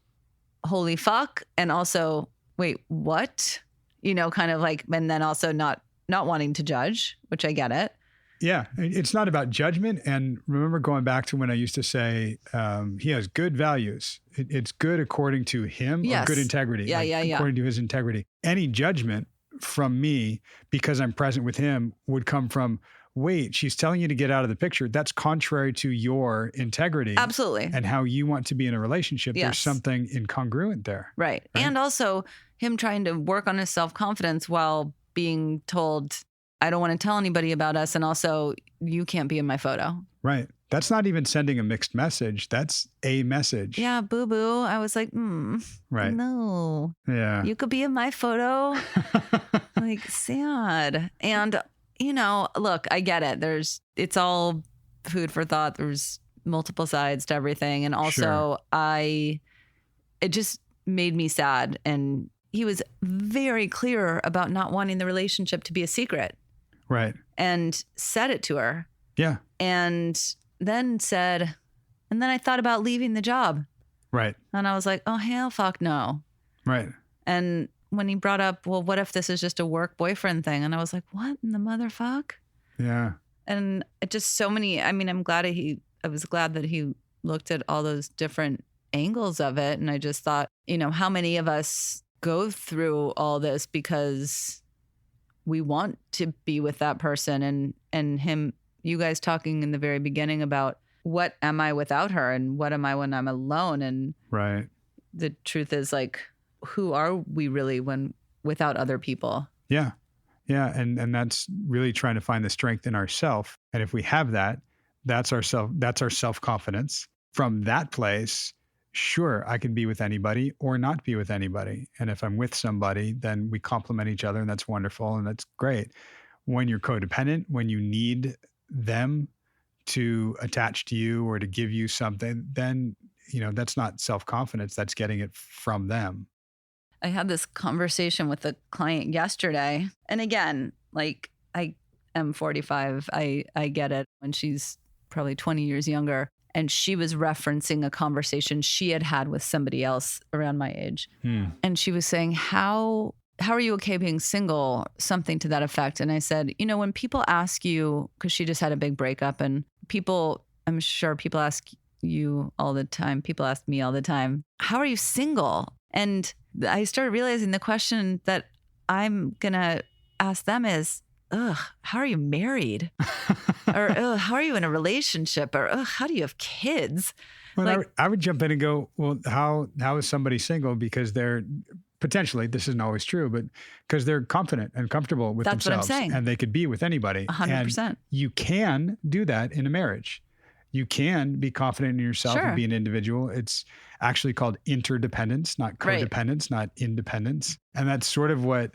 holy fuck. And also, wait, what? You know, kind of like, and then also not wanting to judge, which I get it. Yeah. It's not about judgment. And remember going back to when I used to say, he has good values. It's good according to him or good integrity. Yeah, according to his integrity. Any judgment from me because I'm present with him would come from, wait, she's telling you to get out of the picture. That's contrary to your integrity. Absolutely. And how you want to be in a relationship. Yes. There's something incongruent there. Right. And also him trying to work on his self-confidence while being told, I don't want to tell anybody about us. And also, you can't be in my photo. Right. That's not even sending a mixed message. That's a message. Yeah, boo-boo. I was like, right. No. Yeah. You could be in my photo. Like, sad. And, you know, look, I get it. It's all food for thought. There's multiple sides to everything. And also, it just made me sad. And he was very clear about not wanting the relationship to be a secret. Right. And said it to her. Yeah. And then said, and then I thought about leaving the job. Right. And I was like, oh, hell fuck no. Right. And when he brought up, well, what if this is just a work boyfriend thing? And I was like, what in the motherfuck? Yeah. And it just so many, I mean, I was glad that he looked at all those different angles of it. And I just thought, you know, how many of us go through all this because we want to be with that person and him, you guys talking in the very beginning about what am I without her and what am I when I'm alone? And right. The truth is, like, who are we really when without other people? Yeah. Yeah. And that's really trying to find the strength in ourself. And if we have that, that's our self-confidence. From that place, sure, I can be with anybody or not be with anybody. And if I'm with somebody, then we complement each other and that's wonderful and that's great. When you're codependent, when you need them to attach to you or to give you something, then, you know, that's not self-confidence. That's getting it from them. I had this conversation with a client yesterday. And again, like, I am 45. I get it when she's probably 20 years younger. And she was referencing a conversation she had with somebody else around my age. And she was saying, how are you okay being single? Something to that effect. And I said, you know, when people ask you, because she just had a big breakup and I'm sure people ask you all the time. People ask me all the time, how are you single? And I started realizing the question that I'm going to ask them is, how are you married? Or, how are you in a relationship? Or, how do you have kids? Well, like, I would jump in and go, well, how is somebody single? Because they're potentially, this isn't always true, but because they're confident and comfortable with themselves. That's what I'm saying. And they could be with anybody. 100%. And you can do that in a marriage. You can be confident in yourself and be an individual. It's actually called interdependence, not codependence, not independence. And that's sort of what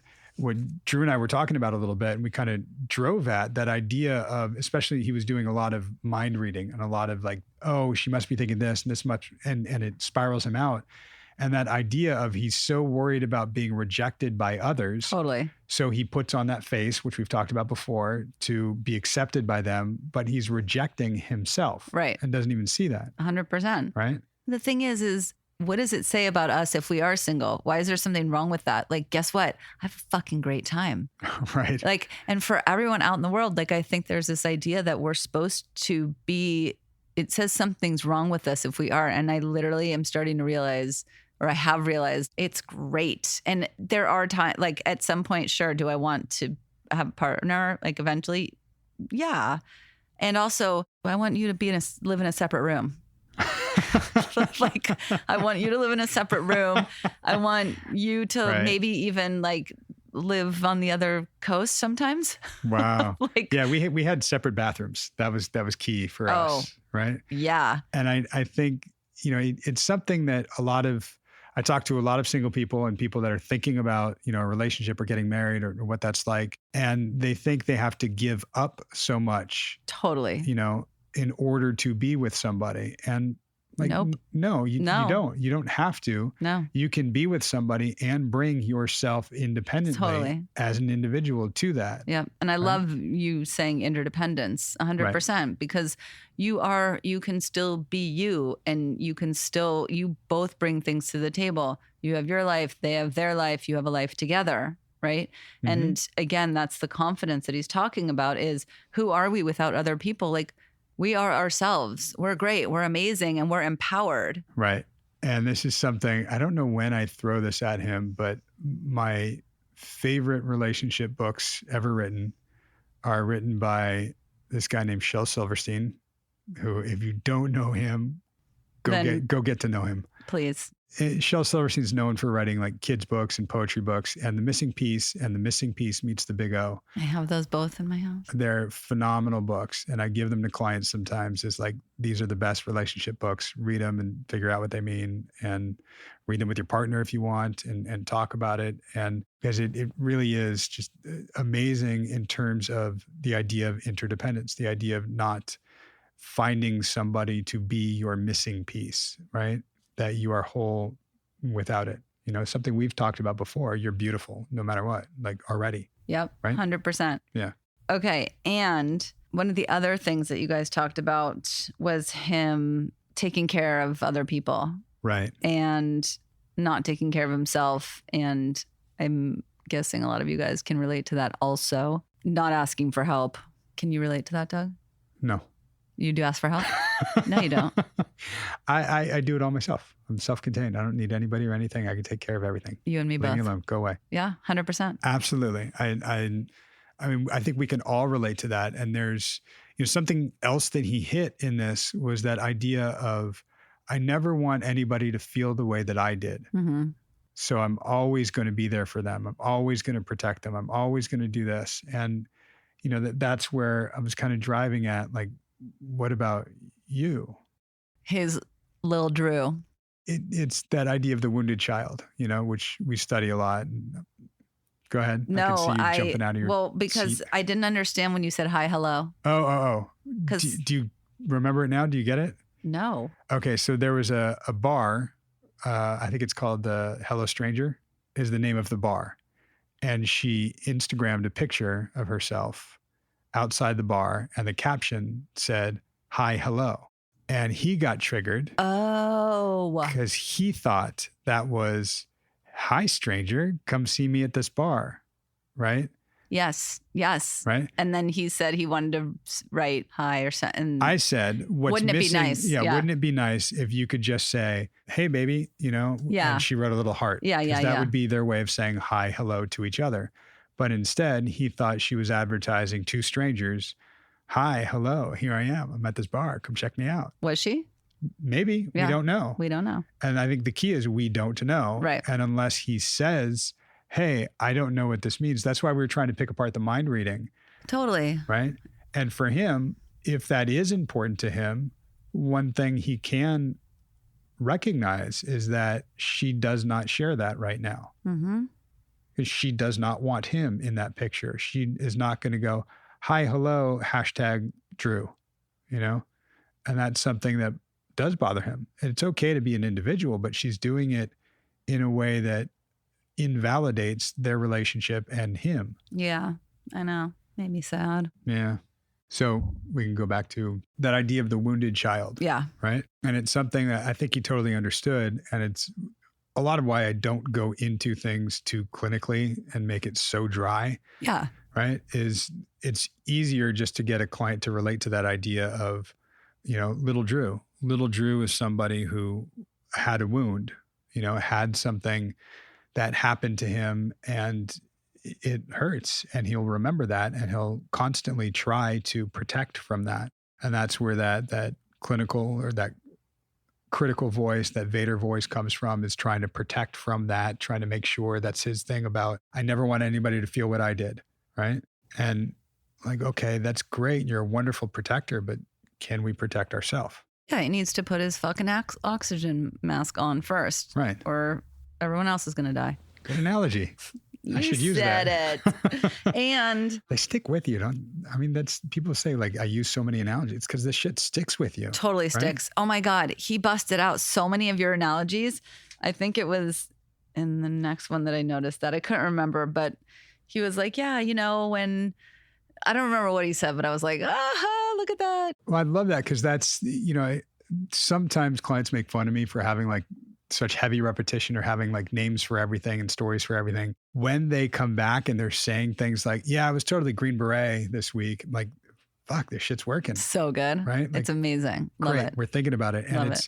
Drew and I were talking about a little bit, and we kind of drove at that idea of, especially he was doing a lot of mind reading and a lot of like, oh, she must be thinking this and this much, and it spirals him out. And that idea of he's so worried about being rejected by others. Totally. So he puts on that face, which we've talked about before, to be accepted by them, but he's rejecting himself. Right. And doesn't even see that. 100%. Right. The thing is what does it say about us if we are single? Why is there something wrong with that? Like, guess what? I have a fucking great time. Right. Like, and for everyone out in the world, like, I think there's this idea that we're supposed to be, it says something's wrong with us if we are. And I literally am starting to realize, or I have realized, it's great. And there are times, like, at some point, sure, do I want to have a partner? Like, eventually, yeah. And also, I want you to live in a separate room. Like, I want you to live in a separate room. I want you to maybe even like live on the other coast sometimes. Wow. Like, yeah, we had separate bathrooms. That was key for us, right? yeah. And I think, it's something that I talk to a lot of single people and people that are thinking about, a relationship or getting married or what that's like. And they think they have to give up so much, Totally. in order to be with somebody. And like, Nope. No, you don't. You don't have to. No. You can be with somebody and bring yourself independently Totally. as an individual to that. Yeah. And I love you saying interdependence 100% because you can still be you, and you both bring things to the table. You have your life, they have their life, you have a life together. Right. Mm-hmm. And again, that's the confidence that he's talking about is who are we without other people? Like, we are ourselves. We're great. We're amazing. And we're empowered. Right. And this is something, I don't know when I throw this at him, but my favorite relationship books ever written are written by this guy named Shel Silverstein, who, if you don't know him, go get to know him. Please. Shel Silverstein's known for writing like kids books and poetry books, and The Missing Piece and The Missing Piece Meets the Big O. I have those both in my house. They're phenomenal books, and I give them to clients sometimes. It's like, these are the best relationship books. Read them and figure out what they mean, and read them with your partner if you want, and talk about it. And because it really is just amazing in terms of the idea of interdependence, the idea of not finding somebody to be your missing piece, right? That you are whole without it. Something we've talked about before. You're beautiful no matter what, like already. Yep. Right? 100%. Yeah. Okay. And one of the other things that you guys talked about was him taking care of other people. Right. And not taking care of himself. And I'm guessing a lot of you guys can relate to that also. Not asking for help. Can you relate to that, Doug? No. You do ask for help? No, you don't. I do it all myself. I'm self-contained. I don't need anybody or anything. I can take care of everything. You and me both. Leave me alone. Go away. Yeah, 100%. Absolutely. I mean, I think we can all relate to that. And there's, something else that he hit in this was that idea of, I never want anybody to feel the way that I did. Mm-hmm. So I'm always going to be there for them. I'm always going to protect them. I'm always going to do this. And, that's where I was kind of driving at, like, what about you? His little Drew. It's that idea of the wounded child, which we study a lot. Go ahead. No, I can see you jumping out of your because seat. I didn't understand when you said hi, hello. Oh. Do you remember it now? Do you get it? No. Okay, so there was a bar. I think it's called the Hello Stranger is the name of the bar. And she Instagrammed a picture of herself outside the bar, and the caption said, "Hi, hello." And he got triggered. Oh. Because he thought that was, "Hi, stranger, come see me at this bar." Right? Yes. Right? And then he said he wanted to write hi or something. I said, what's wouldn't missing? It be nice? Yeah, wouldn't it be nice if you could just say, "Hey, baby," Yeah. And she wrote a little heart. Yeah. That would be their way of saying hi, hello to each other. But instead, he thought she was advertising to strangers, "Hi, hello, here I am. I'm at this bar. Come check me out." Was she? Maybe. Yeah. We don't know. We don't know. And I think the key is we don't know. Right. And unless he says, "Hey, I don't know what this means." That's why we were trying to pick apart the mind reading. Totally. Right. And for him, if that is important to him, one thing he can recognize is that she does not share that right now. Mm-hmm. Because she does not want him in that picture. She is not going to go, "Hi, hello, #Drew," And that's something that does bother him. And it's okay to be an individual, but she's doing it in a way that invalidates their relationship and him. Yeah, I know. Made me sad. Yeah. So we can go back to that idea of the wounded child. Yeah. Right. And it's something that I think he totally understood. And it's a lot of why I don't go into things too clinically and make it so dry. Yeah. Right. Is it's easier just to get a client to relate to that idea of, little Drew. Little Drew is somebody who had a wound, had something that happened to him, and it hurts, and he'll remember that, and he'll constantly try to protect from that. And that's where that clinical or that critical voice, that Vader voice comes from, is trying to protect from that, trying to make sure that's his thing about, I never want anybody to feel what I did. Right. And like, okay, that's great. You're a wonderful protector, but can we protect ourselves? Yeah, he needs to put his fucking oxygen mask on first. Right. Or everyone else is going to die. Good analogy. I should use said that. it. And they stick with you. That's people say like, I use so many analogies. It's because this shit sticks with you. Totally right? sticks. Oh my God. He busted out so many of your analogies. I think it was in the next one that I noticed that I couldn't remember, but he was like, yeah, when I don't remember what he said, but I was like, aha, look at that. Well, I love that because that's, sometimes clients make fun of me for having like such heavy repetition or having like names for everything and stories for everything. When they come back and they're saying things like, yeah, I was totally Green Beret this week. I'm like, fuck, this shit's working. So good. Right? Like, it's amazing. Love great. it. We're thinking about it. And Love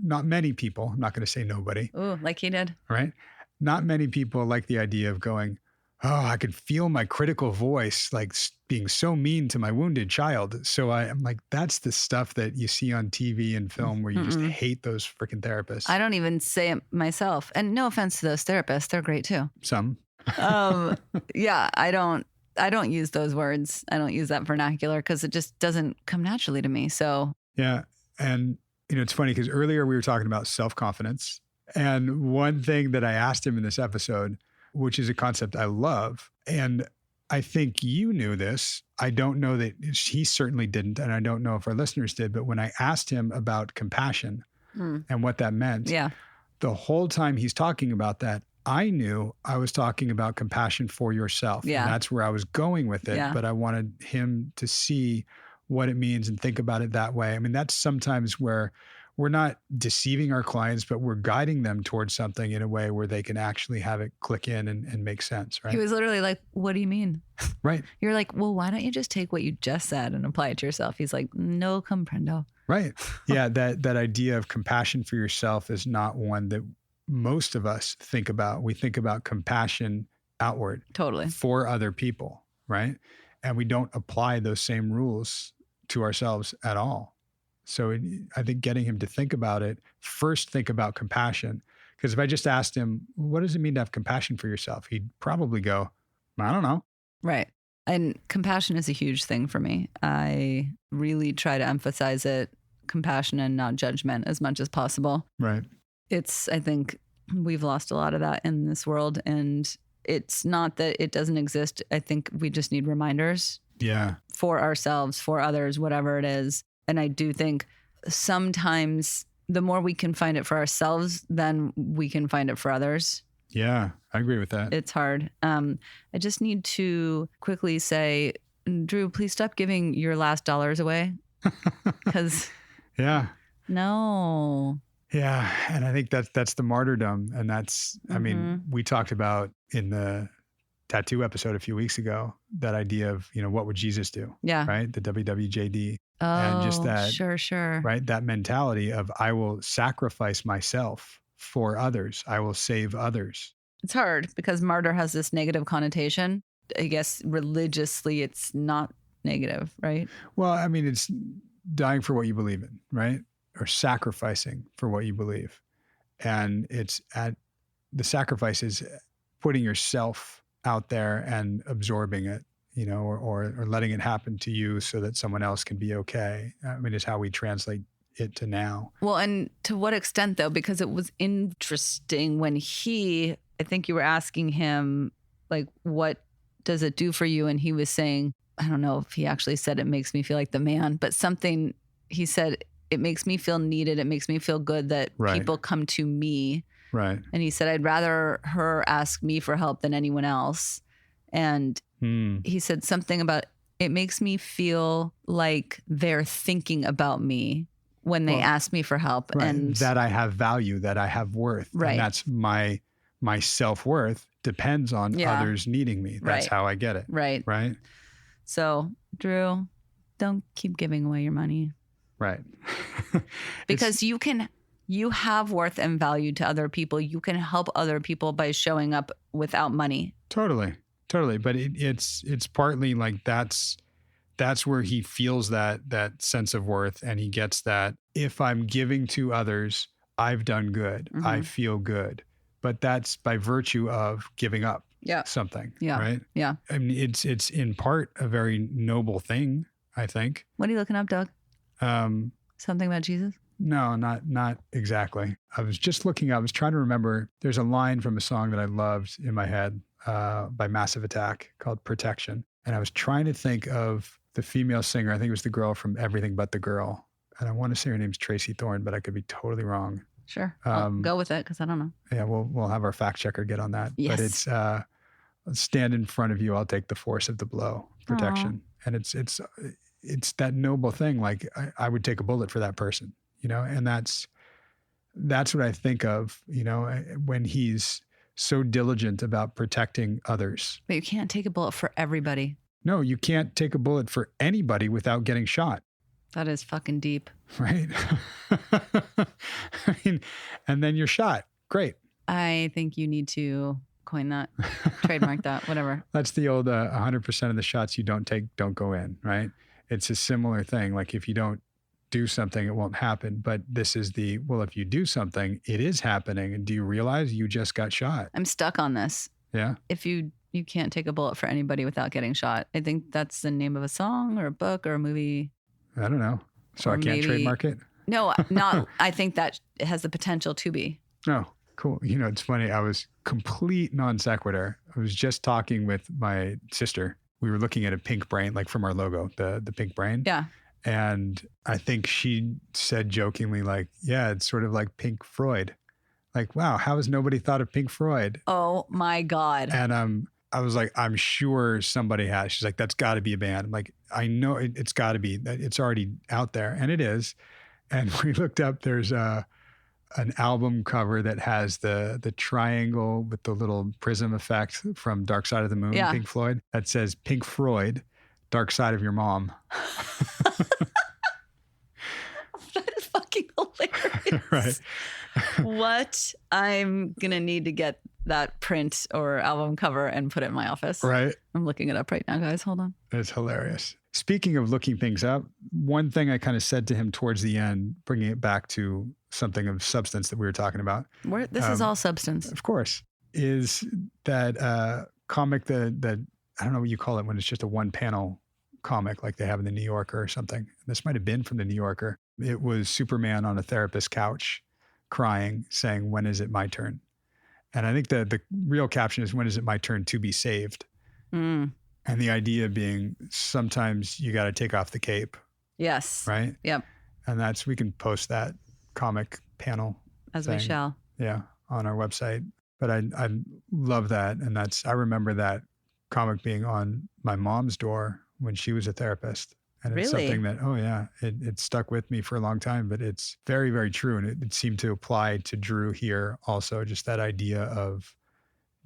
not many people, I'm not going to say nobody. Ooh, like he did. Right? Not many people like the idea of going, oh, I could feel my critical voice like being so mean to my wounded child. So I'm like, that's the stuff that you see on TV and film where you just hate those freaking therapists. I don't even say it myself. And no offense to those therapists. They're great too. Some. Yeah, I don't use those words. I don't use that vernacular because it just doesn't come naturally to me. So yeah. And it's funny because earlier we were talking about self-confidence. And one thing that I asked him in this episode, which is a concept I love, and I think you knew this. I don't know that he certainly didn't, and I don't know if our listeners did, but when I asked him about compassion and what that meant, the whole time he's talking about that, I knew I was talking about compassion for yourself. Yeah. And that's where I was going with it, Yeah. but I wanted him to see what it means and think about it that way. I mean, that's sometimes where we're not deceiving our clients, but we're guiding them towards something in a way where they can actually have it click in and make sense, right? He was literally like, what do you mean? Right. You're like, well, why don't you just take what you just said and apply it to yourself? He's like, no comprendo. Right. Yeah. That idea of compassion for yourself is not one that most of us think about. We think about compassion outward. Totally. For other people, right? And we don't apply those same rules to ourselves at all. So I think getting him to think about it, first think about compassion. Because if I just asked him, what does it mean to have compassion for yourself? He'd probably go, I don't know. Right. And compassion is a huge thing for me. I really try to emphasize it, compassion and not judgment as much as possible. Right. I think we've lost a lot of that in this world. And it's not that it doesn't exist. I think we just need reminders. Yeah. For ourselves, for others, whatever it is. And I do think sometimes the more we can find it for ourselves, then we can find it for others. Yeah, I agree with that. It's hard. I just need to quickly say, Drew, please stop giving your last dollars away. Because yeah. No. Yeah. And I think that's the martyrdom. And that's, I mean, we talked about in the tattoo episode a few weeks ago, that idea of, what would Jesus do? Yeah. Right? The WWJD. Oh, and just that, sure. Right? That mentality of I will sacrifice myself for others. I will save others. It's hard because martyr has this negative connotation. I guess religiously it's not negative, right? Well, I mean, it's dying for what you believe in, right? Or sacrificing for what you believe. And the sacrifice is putting yourself out there and absorbing it, or letting it happen to you so that someone else can be okay. I mean, is how we translate it to now. Well, and to what extent though? Because it was interesting when I think you were asking him, like, what does it do for you? And he was saying, I don't know if he actually said it makes me feel like the man, but something he said, it makes me feel needed. It makes me feel good that people come to me. Right. And he said, I'd rather her ask me for help than anyone else. And he said something about, it makes me feel like they're thinking about me when they ask me for help. Right. And that I have value, that I have worth. Right. And that's my self-worth depends on others needing me. That's how I get it. Right. Right. So, Drew, don't keep giving away your money. Right. Because you have worth and value to other people. You can help other people by showing up without money. Totally. But it's partly like that's where he feels that sense of worth, and he gets that if I'm giving to others, I've done good. I feel good. But that's by virtue of giving up something, right? Yeah. I mean, it's in part a very noble thing, I think. What are you looking up, Doug? Something about Jesus? No, not exactly. I was just looking, I was trying to remember, there's a line from a song that I loved in my head by Massive Attack called Protection. And I was trying to think of the female singer. I think it was the girl from Everything But the Girl. And I want to say her name's Tracey Thorn, but I could be totally wrong. Sure. I'll go with it because I don't know. Yeah, we'll have our fact checker get on that. Yes. But it's stand in front of you, I'll take the force of the blow. Protection. Aww. And it's that noble thing. Like I would take a bullet for that person, you know, and that's what I think of, you know, when he's so diligent about protecting others. But you can't take a bullet for everybody. No, you can't take a bullet for anybody without getting shot. That is fucking deep. Right? I mean, and then you're shot. Great. I think you need to coin that, trademark that, whatever. That's the old 100% of the shots you don't take don't go in, right? It's a similar thing. Like if you don't do something, it won't happen. But this is if you do something, it is happening. And do you realize you just got shot? I'm stuck on this. Yeah. If you can't take a bullet for anybody without getting shot. I think that's the name of a song or a book or a movie. I don't know. So I can't trademark it? No, not. I think that it has the potential to be. Oh, cool. You know, it's funny. I was complete non sequitur. I was just talking with my sister. We were looking at a pink brain, like from our logo, the pink brain. Yeah. And I think she said jokingly, like, yeah, it's sort of like Pink Floyd. Like, wow, how has nobody thought of Pink Floyd? Oh my God. And I was like, I'm sure somebody has. She's like, that's got to be a band. I'm like, I know it's got to be. It's already out there. And it is. And we looked up, there's an album cover that has the triangle with the little prism effect from Dark Side of the Moon, Pink Floyd, that says Pink Floyd, Dark Side of Your Mom. That is fucking hilarious. Right. What? I'm going to need to get that print or album cover and put it in my office. Right. I'm looking it up right now, guys. Hold on. It's hilarious. Speaking of looking things up, one thing I kind of said to him towards the end, bringing it back to something of substance that we were talking about. This is all substance. Of course. Is that comic that I don't know what you call it when it's just a one panel comic like they have in the New Yorker or something. This might have been from the New Yorker. It was Superman on a therapist's couch crying, saying, when is it my turn? And I think the real caption is, when is it my turn to be saved? Mm. And the idea being sometimes you got to take off the cape. Yes. Right? Yep. And we can post that comic panel. As we shall. Yeah, on our website. But I love that. And I remember that comic being on my mom's door when she was a therapist. And it's something that, it stuck with me for a long time, but it's very, very true. And it seemed to apply to Drew here also, just that idea of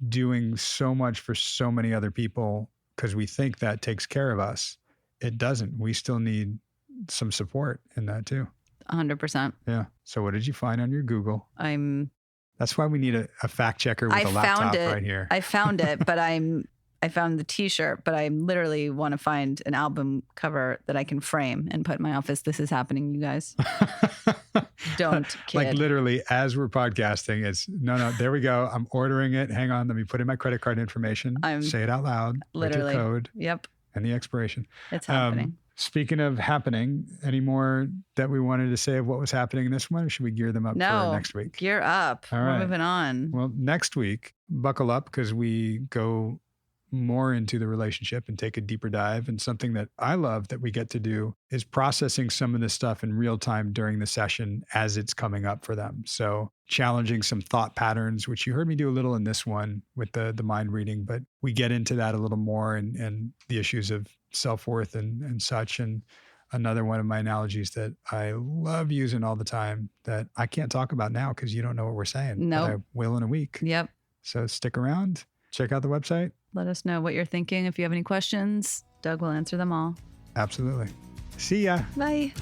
doing so much for so many other people because we think that takes care of us. It doesn't. We still need some support in that too. 100%. Yeah. So what did you find on your Google? That's why we need a fact checker with a laptop right here. I found it, but I found the t-shirt, but I literally want to find an album cover that I can frame and put in my office. This is happening, you guys. Don't kid. Like literally as we're podcasting, it's no, there we go. I'm ordering it. Hang on. Let me put in my credit card information. Say it out loud. Literally. With your code. Yep. And the expiration. It's happening. Speaking of happening, any more that we wanted to say of what was happening in this one? Or should we gear them up for next week? Gear up. All We're right. moving on. Well, next week, buckle up because we go more into the relationship and take a deeper dive. And something that I love that we get to do is processing some of this stuff in real time during the session as it's coming up for them. So challenging some thought patterns, which you heard me do a little in this one with the mind reading, but we get into that a little more and the issues of self-worth and such. And another one of my analogies that I love using all the time that I can't talk about now because you don't know what we're saying. No. But I will in a week. Yep. So stick around. Check out the website. Let us know what you're thinking. If you have any questions, Doug will answer them all. Absolutely. See ya. Bye.